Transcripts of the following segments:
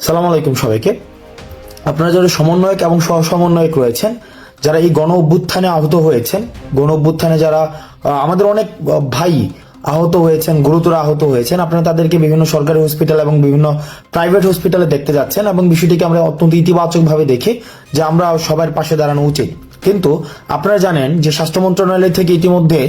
সালাম আলাইকুম সবাইকে। আপনারা যারা সমন্বয়ক এবং সহ সমন্বয়ক রয়েছেন, যারা এই গণ অভ্যুত্থানে আহত হয়েছেন, গণ অভ্যুত্থানে যারা আমাদের অনেক ভাই আহত হয়েছেন, গুরুতর আহত হয়েছেন, আপনারা তাদেরকে বিভিন্ন সরকারি হসপিটাল এবং বিভিন্ন প্রাইভেট হসপিটালে দেখতে যাচ্ছেন এবং বিষয়টিকে আমরা অত্যন্ত ইতিবাচক ভাবে দেখি যে আমরা সবার পাশে দাঁড়ানো উচিত। কিন্তু আপনারা জানেন যে স্বাস্থ্য মন্ত্রণালয় থেকে ইতিমধ্যে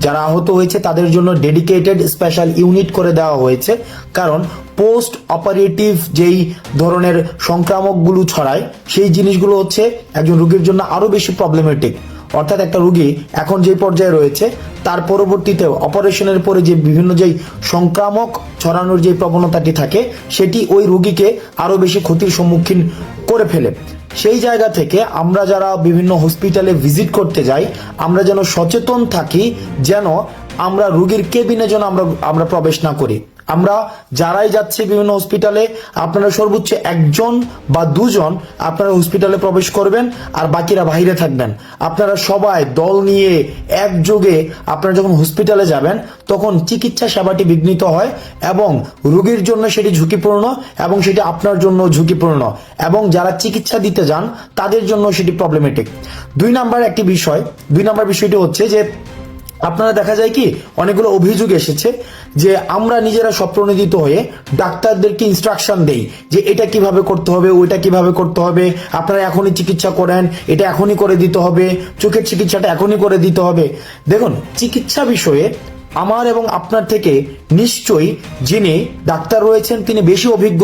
যারা আহত হয়েছে তাদের জন্য ডেডিকেটেড স্পেশাল ইউনিট করে দেওয়া হয়েছে, কারণ পোস্ট অপারেটিভ যেই ধরনের সংক্রামকগুলো ছড়ায় সেই জিনিসগুলো হচ্ছে একজন রোগীর জন্য আরো বেশি প্রবলেমেটিক। অর্থাৎ একটা রোগী এখন যে পর্যায়ে রয়েছে তার পরবর্তীতে অপারেশনের পরে যে বিভিন্ন যেই সংক্রামক ছড়ানোর যে প্রবণতাটি থাকে সেটি ওই রোগীকে আরো বেশি ক্ষতির সম্মুখীন করে ফেলে। সেই জায়গা থেকে আমরা যারা বিভিন্ন হসপিটালে ভিজিট করতে যাই আমরা যেন সচেতন থাকি, যেন আমরা রোগীর কেবিনে যেন আমরা প্রবেশ না করি। আমরা যারাই যাচ্ছি বিভিন্ন হসপিটালে আপনারা সর্বোচ্চ একজন বা দুজন আপনারা হসপিটালে প্রবেশ করবেন আর বাকিরা বাইরে থাকবেন। আপনারা সবাই দল নিয়ে একযোগে আপনারা যখন হসপিটালে যাবেন তখন চিকিৎসা সেবাটি বিঘ্নিত হয় এবং রোগীর জন্য সেটি ঝুঁকিপূর্ণ এবং সেটি আপনার জন্য ঝুঁকিপূর্ণ এবং যারা চিকিৎসা দিতে যান তাদের জন্য সেটি প্রবলেমেটিক। দুই নাম্বার বিষয়টি হচ্ছে যে আপনারা দেখা যায় কি অনেকগুলো অভিযোগ এসেছে যে আমরা নিজেরা স্বপ্রণোদিত হয়ে ডাক্তারদেরকে ইনস্ট্রাকশন দেই যে এটা কিভাবে করতে হবে, ওইটা কিভাবে করতে হবে, আপনারা এখনই চিকিৎসা করেন, এটা এখনই করে দিতে হবে, চোখের চিকিৎসাটা এখনই করে দিতে হবে। দেখুন, চিকিৎসা বিষয়ে আমার এবং আপনার থেকে নিশ্চয়ই যিনি ডাক্তার রয়েছেন তিনি বেশি অভিজ্ঞ।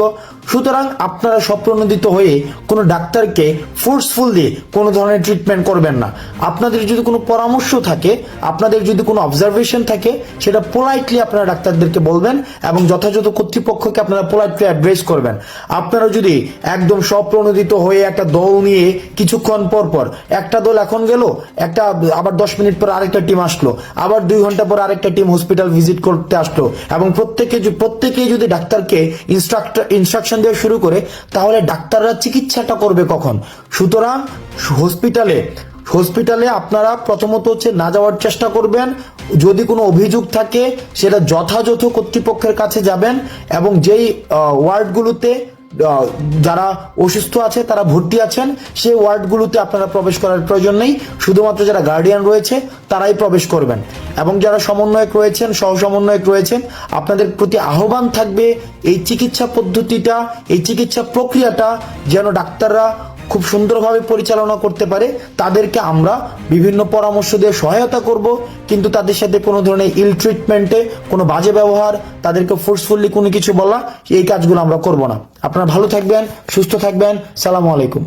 সুতরাং আপনারা স্বপ্রণোদিত হয়ে কোনো ডাক্তারকে ফোর্সফুলি কোনো ধরনের ট্রিটমেন্ট করবেন না। আপনাদের যদি কোনো পরামর্শ থাকে, আপনাদের যদি কোনো অবজারভেশন থাকে, সেটা পোলাইটলি আপনারা ডাক্তারদেরকে বলবেন এবং যথাযথ কর্তৃপক্ষকে আপনারা পোলাইটলি অ্যাড্রেস করবেন। আপনারা যদি একদম স্বপ্রণোদিত হয়ে একটা দল নিয়ে কিছুক্ষণ পর পর একটা দল এখন গেল, একটা আবার 10 মিনিট পর আরেকটা টিম আসলো, আবার 2 ঘন্টা পর আরেকটা টিম হসপিটাল ভিজিট করতে আসলো এবং প্রত্যেকেই যদি ডাক্তারকে ইনস্ট্রাকশন দেওয়া শুরু করে তাহলে ডাক্তাররা চিকিৎসাটা করবে কখন? সুতরাং হসপিটালে আপনারা প্রথমত হচ্ছে না যাওয়ার চেষ্টা করবেন। যদি কোনো অভিযোগ থাকে সেটা যথাযথ কর্তৃপক্ষের কাছে যাবেন এবং যেই ওয়ার্ডগুলোতে যারা অসুস্থ আছে তারা ভর্তি আছেন সেই ওয়ার্ডগুলোতে আপনারা প্রবেশ করার প্রয়োজন নেই, শুধুমাত্র যারা গার্ডিয়ান রয়েছে তারাই প্রবেশ করবেন। এবং যারা সমন্বয়ক রয়েছেন, সহ সমন্বয়ক রয়েছেন, আপনাদের প্রতি আহ্বান থাকবে এই চিকিৎসা পদ্ধতিটা, এই চিকিৎসা প্রক্রিয়াটা যেন ডাক্তাররা খুব সুন্দরভাবে পরিচালনা করতে পারে। তাদেরকে আমরা বিভিন্ন পরামর্শ দিয়ে সহায়তা করব, কিন্তু তাদের সাথে কোনো ধরনের ইল ট্রিটমেন্টে, কোনো বাজে ব্যবহার, তাদেরকে ফোর্সফুলি কোনো কিছু বলা, এই কাজগুলো আমরা করব না। আপনারা ভালো থাকবেন, সুস্থ থাকবেন। সালামু আলাইকুম।